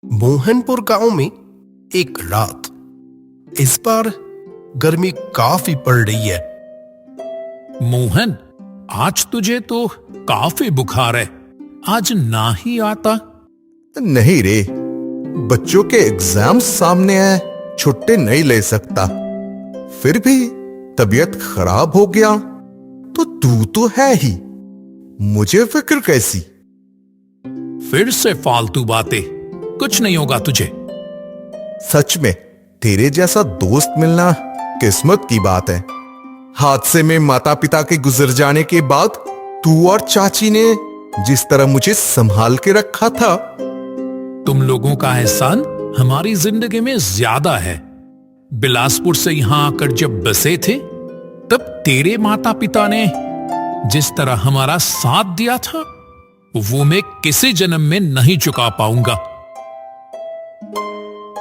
मोहनपुर गांव में एक रात। इस बार गर्मी काफी पड़ रही है। मोहन, आज तुझे तो काफी बुखार है। आज ना ही आता। नहीं रे, बच्चों के एग्जाम सामने है, छुट्टी नहीं ले सकता। फिर भी तबीयत खराब हो गया तो तू तो है ही, मुझे फिक्र कैसी। फिर से फालतू बातें, कुछ नहीं होगा तुझे। सच में तेरे जैसा दोस्त मिलना किस्मत की बात है। हादसे में माता पिता के गुजर जाने के बाद तू और चाची ने जिस तरह मुझे संभाल के रखा था। तुम लोगों का एहसान हमारी जिंदगी में ज्यादा है। बिलासपुर से यहां आकर जब बसे थे, तब तेरे माता पिता ने जिस तरह हमारा साथ दिया था, वो मैं किसी जन्म में नहीं चुका पाऊंगा।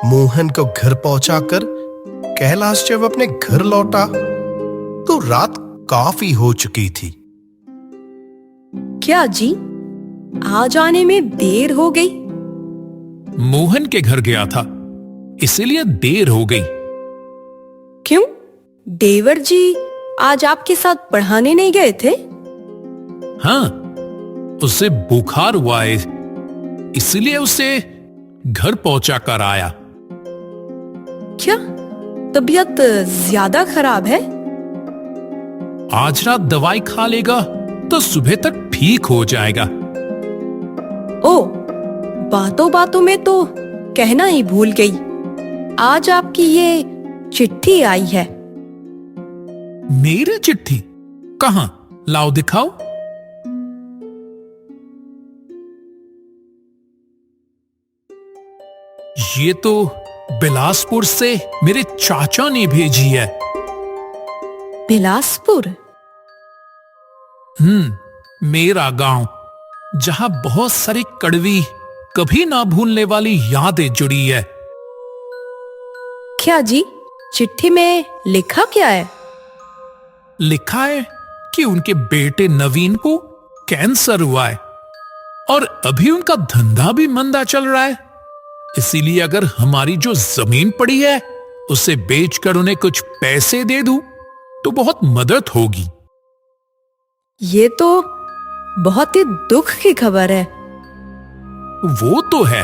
मोहन को घर पहुंचाकर कैलाश जब अपने घर लौटा तो रात काफी हो चुकी थी। क्या जी, आज आने में देर हो गई? मोहन के घर गया था, इसीलिए देर हो गई। क्यों, देवर जी आज आपके साथ पढ़ाने नहीं गए थे? हाँ, उसे बुखार हुआ है, इसलिए उसे घर पहुंचा कर आया। क्या तबीयत ज्यादा खराब है? आज रात दवाई खा लेगा तो सुबह तक ठीक हो जाएगा। ओ, बातों बातों में तो कहना ही भूल गई। आज आपकी ये चिट्ठी आई है। मेरी चिट्ठी? कहां? लाओ दिखाओ। ये तो बिलासपुर से मेरे चाचा ने भेजी है। बिलासपुर? मेरा गांव, जहां बहुत सारी कड़वी, कभी ना भूलने वाली यादें जुड़ी है। क्या जी, चिट्ठी में लिखा क्या है? लिखा है कि उनके बेटे नवीन को कैंसर हुआ है और अभी उनका धंधा भी मंदा चल रहा है। इसीलिए अगर हमारी जो जमीन पड़ी है उसे बेचकर उन्हें कुछ पैसे दे दूं तो बहुत मदद होगी। ये तो बहुत ही दुख की खबर है। वो तो है,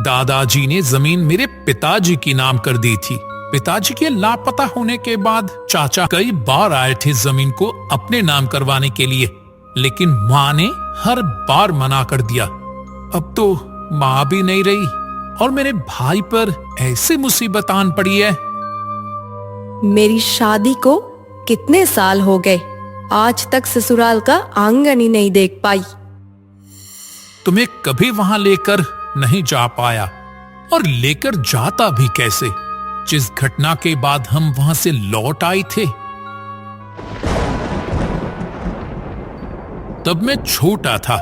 दादाजी ने जमीन मेरे पिताजी की नाम कर दी थी। पिताजी के लापता होने के बाद चाचा कई बार आए थे जमीन को अपने नाम करवाने के लिए, लेकिन मां ने हर बार मना कर दिया। अब तो मां भी नहीं रही और मेरे भाई पर ऐसी मुसीबत आन पड़ी है। मेरी शादी को कितने साल हो गए, आज तक ससुराल का आंगन ही नहीं देख पाई। तुम्हें कभी वहां लेकर नहीं जा पाया और लेकर जाता भी कैसे, जिस घटना के बाद हम वहां से लौट आए थे। तब मैं छोटा था।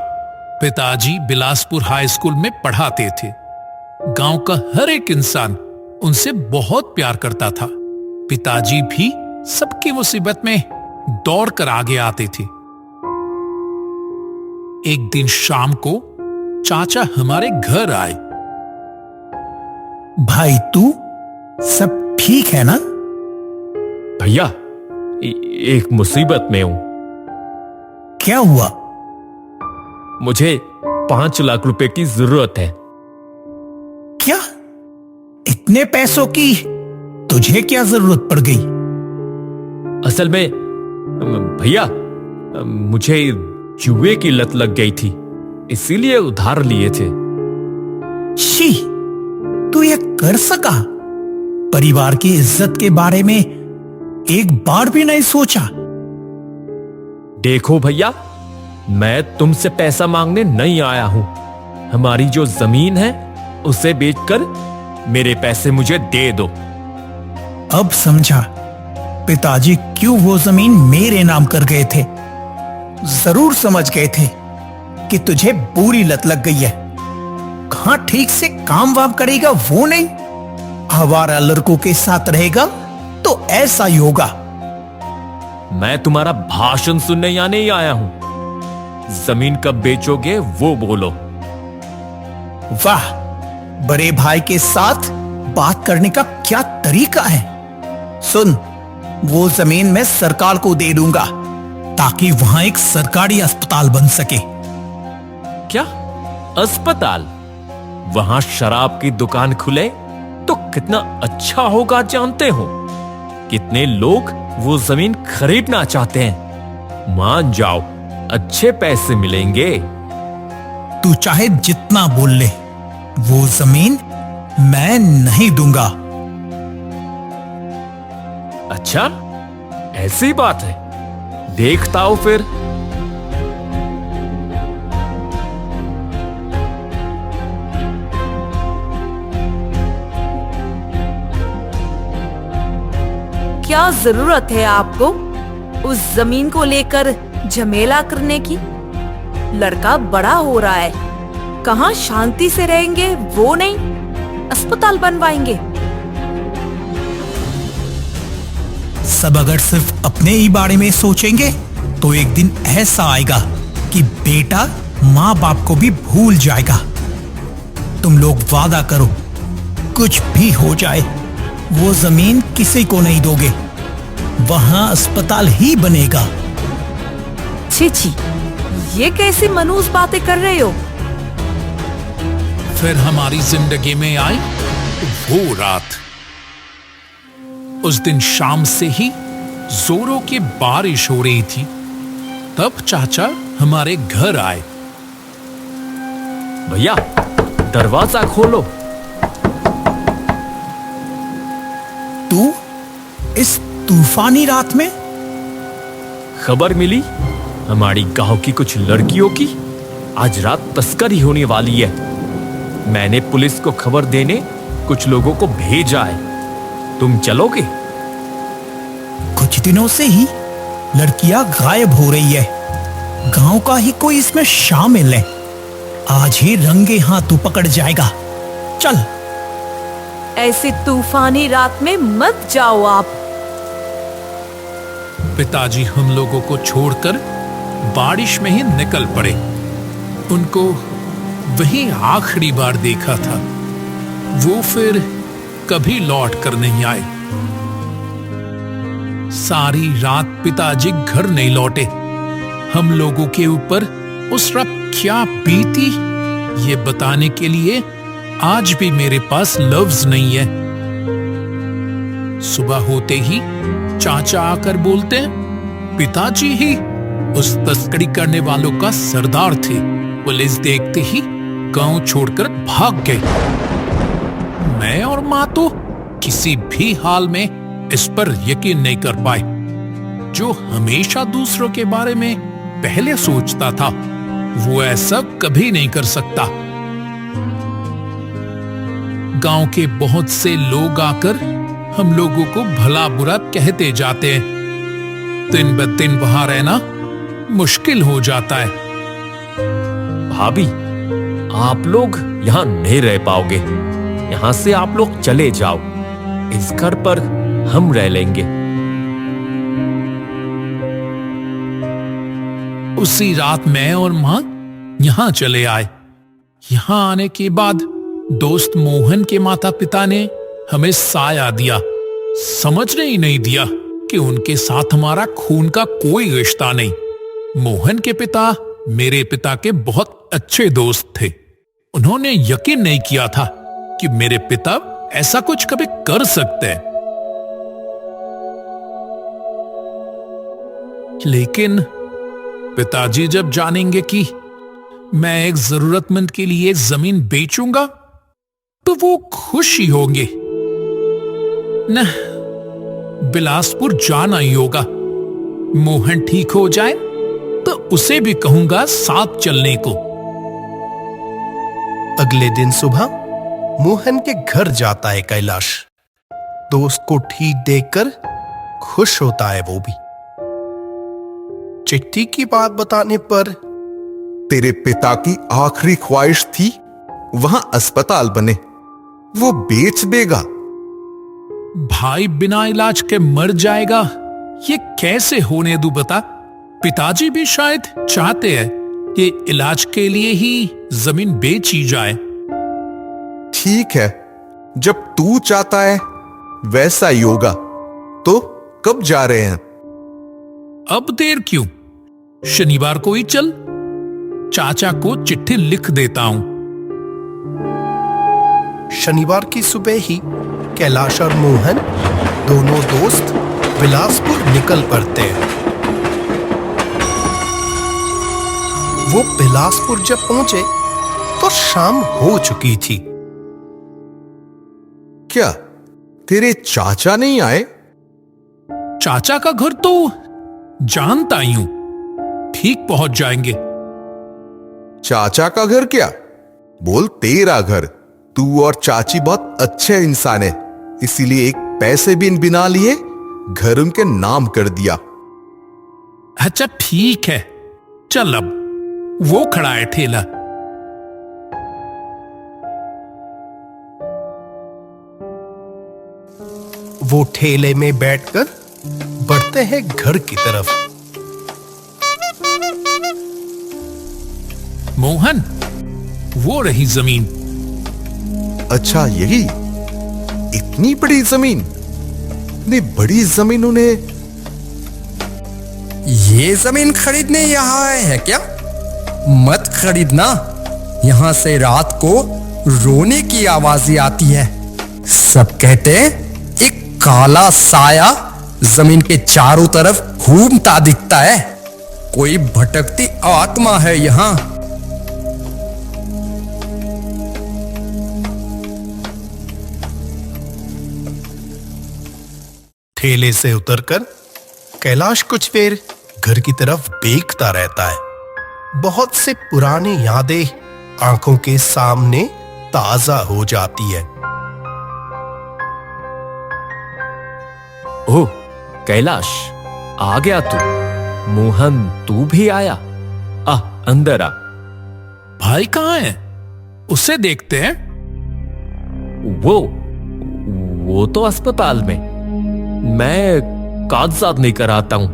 पिताजी बिलासपुर हाई स्कूल में पढ़ाते थे। गांव का हर एक इंसान उनसे बहुत प्यार करता था। पिताजी भी सबकी मुसीबत में दौड़कर आगे आते थे। एक दिन शाम को चाचा हमारे घर आए। भाई, तू सब ठीक है ना? भैया, एक मुसीबत में हूं। क्या हुआ? मुझे 5 लाख रुपए की जरूरत है। क्या? इतने पैसों की तुझे क्या जरूरत पड़ गई? असल में भैया, मुझे जुए की लत लग गई थी, इसीलिए उधार लिए थे। शी, तू ये कर सका? परिवार की इज्जत के बारे में एक बार भी नहीं सोचा? देखो भैया, मैं तुमसे पैसा मांगने नहीं आया हूं। हमारी जो जमीन है उसे बेचकर मेरे पैसे मुझे दे दो। अब समझा पिताजी क्यों वो जमीन मेरे नाम कर गए थे। जरूर समझ गए थे कि तुझे बुरी लत लग गई है। कहां ठीक से काम वाम करेगा वो नहीं, आवारा लड़कों के साथ रहेगा तो ऐसा ही होगा। मैं तुम्हारा भाषण सुनने यहाँ नहीं आया हूं। जमीन कब बेचोगे वो बोलो। वाह, बड़े भाई के साथ बात करने का क्या तरीका है? सुन, वो जमीन मैं सरकार को दे दूंगा ताकि वहां एक सरकारी अस्पताल बन सके। क्या अस्पताल? वहां शराब की दुकान खुले तो कितना अच्छा होगा जानते हो? कितने लोग वो जमीन खरीदना चाहते हैं। मान जाओ, अच्छे पैसे मिलेंगे। तू चाहे जितना बोल ले, वो जमीन मैं नहीं दूंगा। अच्छा, ऐसी बात है। देखता हूं फिर। क्या जरूरत है आपको उस जमीन को लेकर झमेला करने की? लड़का बड़ा हो रहा है, कहाँ शांति से रहेंगे वो नहीं, अस्पताल बनवाएंगे। सब अगर सिर्फ अपने ही बारे में सोचेंगे तो एक दिन ऐसा आएगा कि बेटा माँ बाप को भी भूल जाएगा। तुम लोग वादा करो, कुछ भी हो जाए वो जमीन किसी को नहीं दोगे, वहां अस्पताल ही बनेगा। छी छी, ये कैसी मनूस बातें कर रहे हो? फिर हमारी जिंदगी में आई वो रात। उस दिन शाम से ही जोरों की बारिश हो रही थी। तब चाचा हमारे घर आए। भैया, दरवाजा खोलो। तू इस तूफानी रात में? खबर मिली हमारी गांव की कुछ लड़कियों की आज रात तस्करी होने वाली है। मैंने पुलिस को खबर देने कुछ लोगों को भेजा है। तुम चलोगे? कुछ दिनों से ही लड़कियां गायब हो रही है। गांव का ही कोई इसमें शामिल है। आज ही रंगे हाथ तू पकड़ जाएगा। चल। ऐसी तूफानी रात में मत जाओ आप। पिताजी हम लोगों को छोड़कर बारिश में ही निकल पड़े। उनको वही आखिरी बार देखा था। वो फिर कभी लौट कर नहीं आए। सारी रात पिताजी घर नहीं लौटे। हम लोगों के ऊपर उस रात क्या बीती, ये बताने के लिए आज भी मेरे पास लफ्ज नहीं है। सुबह होते ही चाचा आकर बोलते हैं, पिताजी ही उस तस्करी करने वालों का सरदार थे। पुलिस देखते ही गांव छोड़कर भाग गए। मैं और मां तो किसी भी हाल में इस पर यकीन नहीं कर पाए। जो हमेशा दूसरों के बारे में पहले सोचता था, वो ऐसा कभी नहीं कर सकता। गांव के बहुत से लोग आकर हम लोगों को भला बुरा कहते जाते हैं। दिन ब दिन वहां रहना मुश्किल हो जाता है। भाभी, आप लोग यहां नहीं रह पाओगे। यहां से आप लोग चले जाओ। इस घर पर हम रह लेंगे। उसी रात मैं और मां यहां चले आए। यहां आने के बाद दोस्त मोहन के माता पिता ने हमें साया दिया। समझने ही नहीं दिया कि उनके साथ हमारा खून का कोई रिश्ता नहीं। मोहन के पिता मेरे पिता के बहुत अच्छे दोस्त थे। उन्होंने यकीन नहीं किया था कि मेरे पिता ऐसा कुछ कभी कर सकते हैं। लेकिन पिताजी जब जानेंगे कि मैं एक जरूरतमंद के लिए जमीन बेचूंगा, तो वो खुश ही होंगे। न, बिलासपुर जाना ही होगा। मोहन ठीक हो जाए तो उसे भी कहूंगा साथ चलने को। अगले दिन सुबह मोहन के घर जाता है कैलाश। दोस्त को ठीक देखकर खुश होता है वो भी। चिट्ठी की बात बताने पर तेरे पिता की आखिरी ख्वाहिश थी वहां अस्पताल बने, वो बेच देगा। भाई बिना इलाज के मर जाएगा, ये कैसे होने दूं बता। पिताजी भी शायद चाहते हैं कि इलाज के लिए ही जमीन बेची जाए। ठीक है, जब तू चाहता है वैसा ही होगा। तो कब जा रहे हैं? अब देर क्यों, शनिवार को ही चल। चाचा को चिट्ठी लिख देता हूं। शनिवार की सुबह ही कैलाश और मोहन दोनों दोस्त बिलासपुर निकल पड़ते हैं। वो बिलासपुर जब पहुंचे तो शाम हो चुकी थी। क्या तेरे चाचा नहीं आए? चाचा का घर तो जानता ही हूं, ठीक पहुंच जाएंगे। चाचा का घर क्या, बोल तेरा घर। तू और चाची बहुत अच्छे इंसान है, इसीलिए एक पैसे भी बिना लिए घर उनके नाम कर दिया। अच्छा ठीक है, चल अब। वो खड़ा है ठेला। वो ठेले में बैठकर बढ़ते हैं घर की तरफ। मोहन, वो रही जमीन। अच्छा यही, इतनी बड़ी जमीन? इतनी बड़ी जमीन उन्हें? ये जमीन खरीदने यहाँ आए हैं क्या? मत खरीदना, यहाँ से रात को रोने की आवाजें आती है। सब कहते हैं एक काला साया जमीन के चारों तरफ घूमता दिखता है। कोई भटकती आत्मा है यहाँ। ठेले से उतरकर कैलाश कुछ देर घर की तरफ देखता रहता है। बहुत से पुरानी यादें आंखों के सामने ताजा हो जाती है। ओह कैलाश, आ गया तू। मोहन, तू भी आया? आ, अंदर आ। भाई कहाँ है? उसे देखते हैं। वो तो अस्पताल में। मैं कागजात लेकर आता हूं,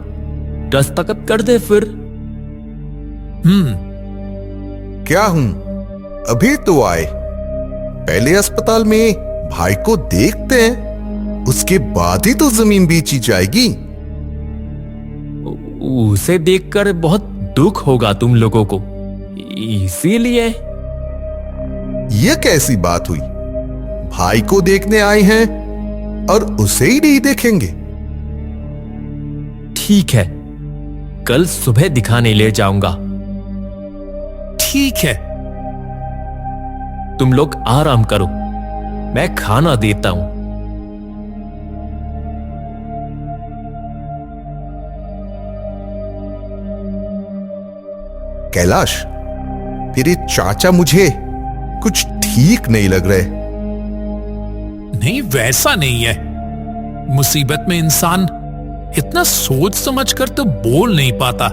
दस्तखत कर दे फिर। क्या हूं, अभी तो आए। पहले अस्पताल में भाई को देखते हैं, उसके बाद ही तो जमीन बेची जाएगी। उसे देखकर बहुत दुख होगा तुम लोगों को, इसीलिए। यह कैसी बात हुई? भाई को देखने आए हैं और उसे ही नहीं देखेंगे? ठीक है, कल सुबह दिखाने ले जाऊंगा। ठीक है। तुम लोग आराम करो, मैं खाना देता हूं। कैलाश, तेरे चाचा मुझे कुछ ठीक नहीं लग रहे। नहीं, वैसा नहीं है। मुसीबत में इंसान इतना सोच समझ कर तो बोल नहीं पाता।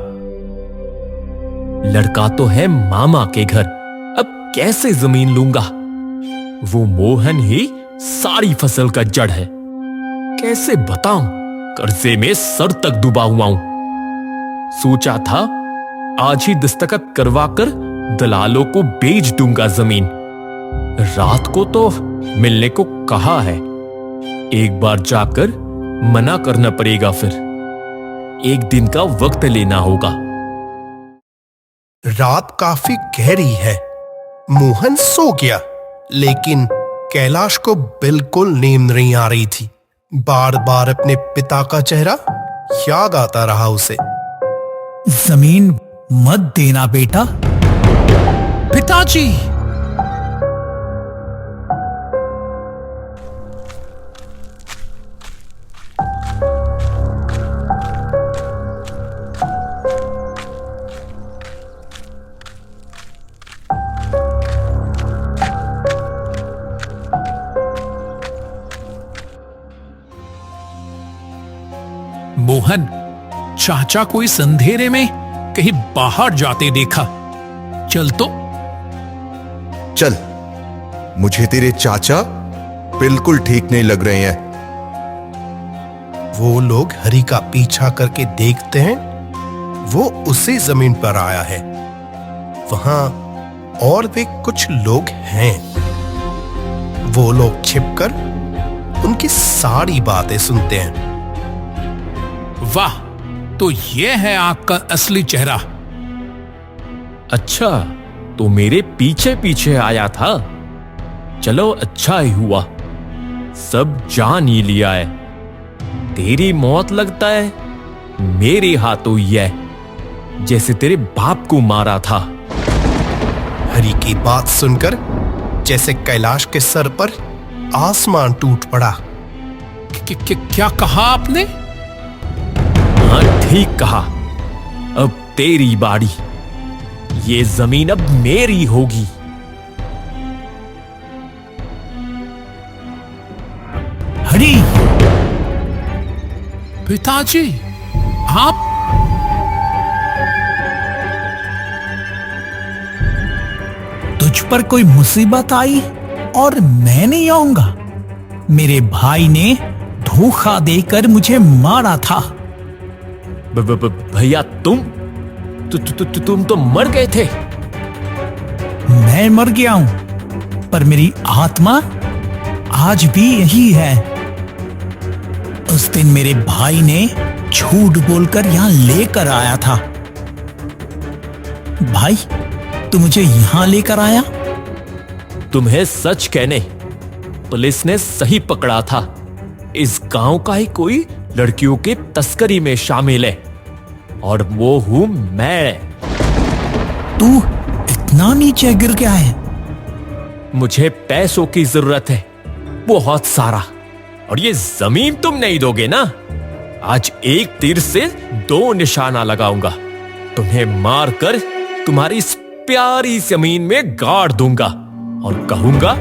लड़का तो है मामा के घर, अब कैसे जमीन लूंगा? वो मोहन ही सारी फसल का जड़ है। कैसे बताऊं, कर्जे में सर तक डूबा हुआ हूं। सोचा था आज ही दस्तखत करवाकर दलालों को बेच दूंगा जमीन। रात को तो मिलने को कहा है, एक बार जाकर मना करना पड़ेगा। फिर एक दिन का वक्त लेना होगा। रात काफी गहरी है। मोहन सो गया, लेकिन कैलाश को बिल्कुल नींद नहीं आ रही थी। बार बार अपने पिता का चेहरा याद आता रहा उसे। जमीन मत देना बेटा। पिताजी! मोहन, चाचा को इस अंधेरे में कहीं बाहर जाते देखा। चल तो। चल, मुझे तेरे चाचा बिल्कुल ठीक नहीं लग रहे हैं। वो लोग हरी का पीछा करके देखते हैं, वो उसी जमीन पर आया है। वहां और भी कुछ लोग हैं। वो लोग छिपकर उनकी सारी बातें सुनते हैं। वाह, तो ये है आपका असली चेहरा। अच्छा, तो मेरे पीछे पीछे आया था। चलो अच्छा ही हुआ, सब जान ही लिया है। तेरी मौत लगता है मेरे हाथों ही है, जैसे तेरे बाप को मारा था। हरि की बात सुनकर जैसे कैलाश के सर पर आसमान टूट पड़ा। क्या कहा आपने? हाँ, ठीक कहा। अब तेरी बारी। ये जमीन अब मेरी होगी। हरी, पिताजी, आप तुझ पर कोई मुसीबत आई और मैं नहीं आऊंगा? मेरे भाई ने धोखा देकर मुझे मारा था। भैया, तुम तो मर गए थे। मैं मर गया हूं, पर मेरी आत्मा आज भी यही है। उस दिन मेरे भाई ने झूठ बोलकर यहां लेकर आया था। भाई, तू मुझे यहां लेकर आया? तुम्हें सच कहने, पुलिस ने सही पकड़ा था। इस गांव का ही कोई लड़कियों के तस्करी में शामिल है, और वो हूं मैं। तू इतना नीचे गिर गया है? मुझे पैसों की जरूरत है, बहुत सारा, और ये जमीन तुम नहीं दोगे ना। आज एक तीर से 2 निशाना लगाऊंगा। तुम्हें मारकर तुम्हारी इस प्यारी जमीन में गाड़ दूंगा और कहूंगा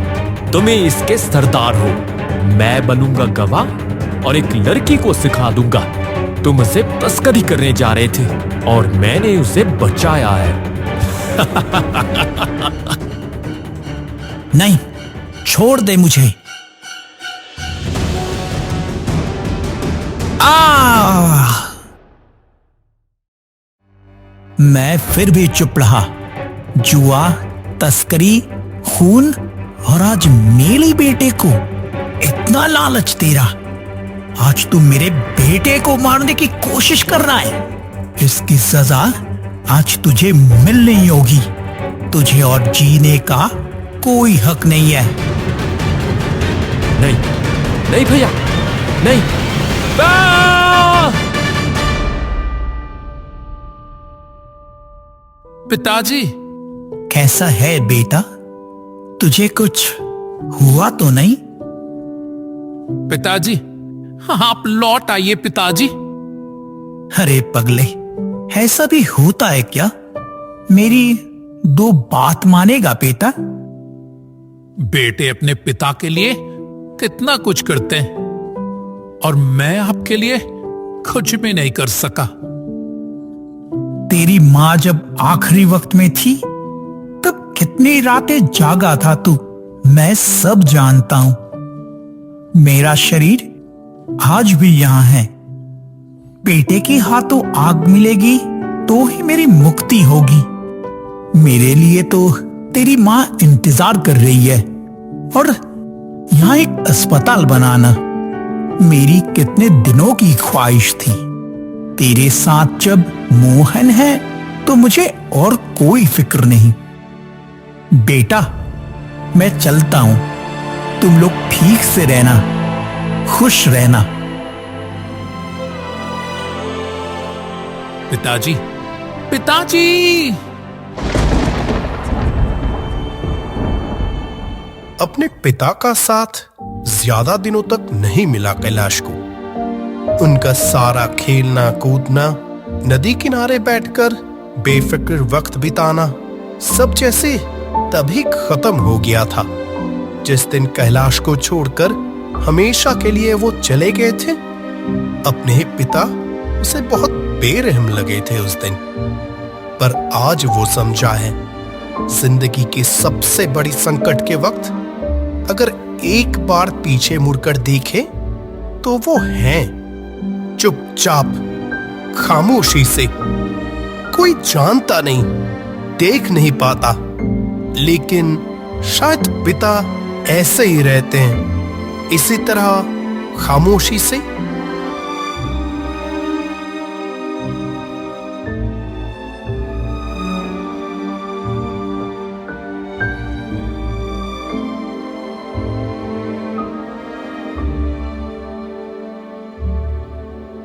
तुम ही इसके सरदार हो। मैं बनूंगा गवाह और एक लड़की को सिखा दूंगा तुम उसे तस्करी करने जा रहे थे और मैंने उसे बचाया है। नहीं, छोड़ दे मुझे। मैं फिर भी चुप रहा। जुआ, तस्करी, खून, और आज मेरे बेटे को इतना लालच तेरा। आज तू मेरे बेटे को मारने की कोशिश कर रहा है। इसकी सजा आज तुझे मिलनी होगी। तुझे और जीने का कोई हक नहीं है। नहीं, नहीं भैया, नहीं। पिताजी, कैसा है बेटा? तुझे कुछ हुआ तो नहीं? पिताजी, आप लौट आइए पिताजी। अरे पगले, ऐसा भी होता है क्या? मेरी 2 बात मानेगा बेटा? बेटे अपने पिता के लिए कितना कुछ करते हैं, और मैं आपके लिए कुछ भी नहीं कर सका। तेरी माँ जब आखिरी वक्त में थी तब कितनी रातें जागा था तू, मैं सब जानता हूं। मेरा शरीर आज भी यहां है। बेटे के हाथों आग मिलेगी तो ही मेरी मुक्ति होगी। मेरे लिए तो तेरी माँ इंतजार कर रही है, और यहां एक अस्पताल बनाना मेरी कितने दिनों की ख्वाहिश थी। तेरे साथ जब मोहन है तो मुझे और कोई फिक्र नहीं। बेटा, मैं चलता हूं। तुम लोग ठीक से रहना, खुश रहना। पिताजी, पिताजी! अपने पिता का साथ ज्यादा दिनों तक नहीं मिला कैलाश को। उनका सारा खेलना कूदना, नदी किनारे बैठकर बेफिक्र वक्त बिताना, सब जैसे तभी खत्म हो गया था जिस दिन कैलाश को छोड़कर हमेशा के लिए वो चले गए थे। अपने पिता उसे बहुत बेरहम लगे थे उस दिन, पर आज वो समझा है, जिंदगी की सबसे बड़ी संकट के वक्त अगर एक बार पीछे मुड़कर देखे तो वो हैं चुपचाप, खामोशी से। कोई जानता नहीं, देख नहीं पाता, लेकिन शायद पिता ऐसे ही रहते हैं, इसी तरह खामोशी से